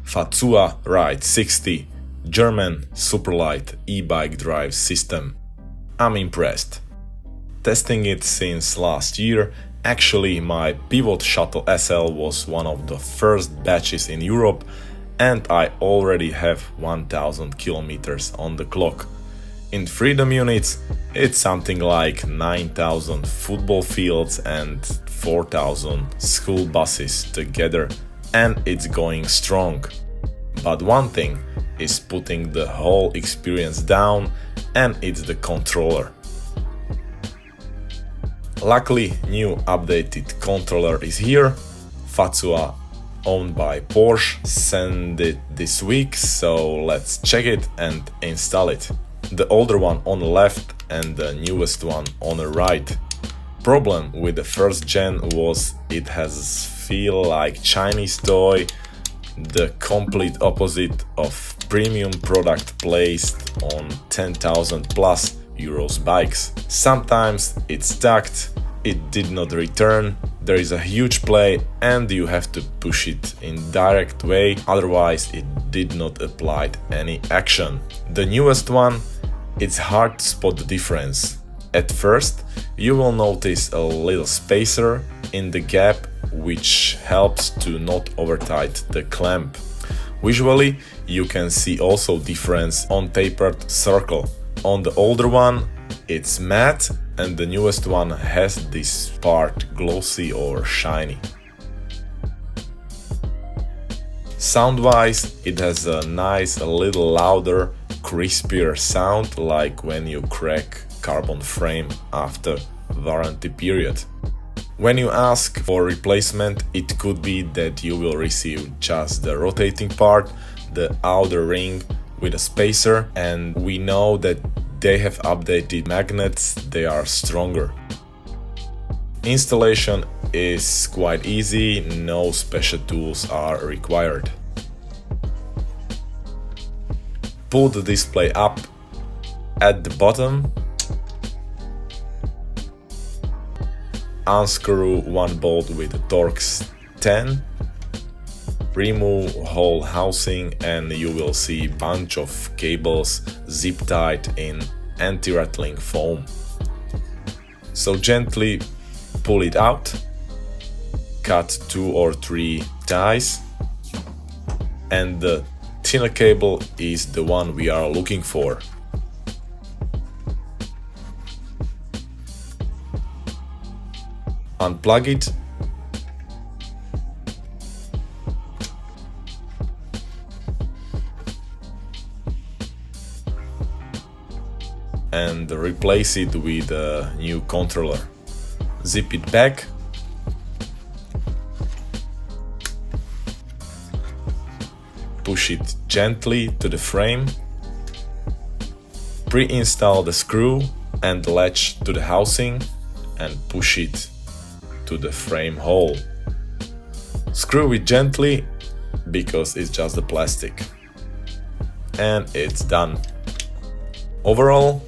FAZUA RIDE60 German superlight e-bike drive system. I'm impressed. Testing it since last year, actually my pivot Shuttle SL was one of the first batches in Europe and I already have 1000 kilometers on the clock. In freedom units, it's something like 9000 football fields and 4000 school buses together, and it's going strong. But one thing is putting the whole experience down, and it's the controller. Luckily, new updated controller is here. FAZUA, owned by Porsche, sent it this week, so let's check it and install it. The older one on the left and the newest one on the right. Problem with the first gen was it has feel like Chinese toy, the complete opposite of premium product placed on 10,000 plus euros bikes. Sometimes it's stuck, it did not return, there is a huge play and you have to push it in direct way, otherwise it did not apply any action. The newest one, it's hard to spot the difference. At first, you will notice a little spacer in the gap which helps to not overtight the clamp. Visually, you can see also difference on tapered circle. On the older one, it's matte and the newest one has this part glossy or shiny. Sound-wise, it has a nice, a little louder, crispier sound like when you crack carbon frame after warranty period. When you ask for replacement, it could be that you will receive just the rotating part, the outer ring with a spacer, and we know that they have updated magnets, they are stronger. Installation is quite easy, no special tools are required. Pull the display up at the bottom, unscrew one bolt with the Torx 10, remove whole housing and you will see bunch of cables zip tied in anti-rattling foam. So gently pull it out, cut 2 or 3 ties, and the thinner cable is the one we are looking for. Unplug it and replace it with a new controller. Zip it back, push it gently to the frame, pre-install the screw and latch to the housing and push it to the frame hole. Screw it gently because it's just the plastic. And it's done. Overall,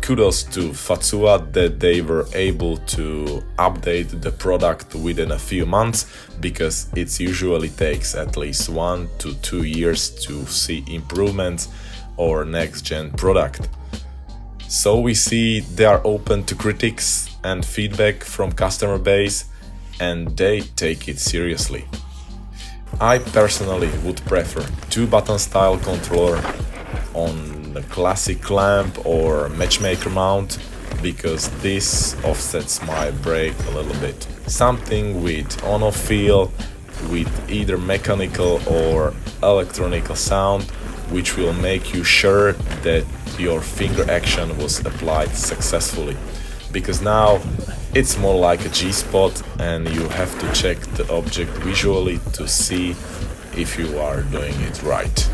kudos to FAZUA that they were able to update the product within a few months, because it usually takes at least 1 to 2 years to see improvements or next gen product. So we see they are open to critics and feedback from customer base and they take it seriously. I personally would prefer 2-button style controller on the classic clamp or matchmaker mount, because this offsets my brake a little bit. Something with on-off feel, with either mechanical or electronical sound, which will make you sure that your finger action was applied successfully. Because now it's more like a G-spot and you have to check the object visually to see if you are doing it right.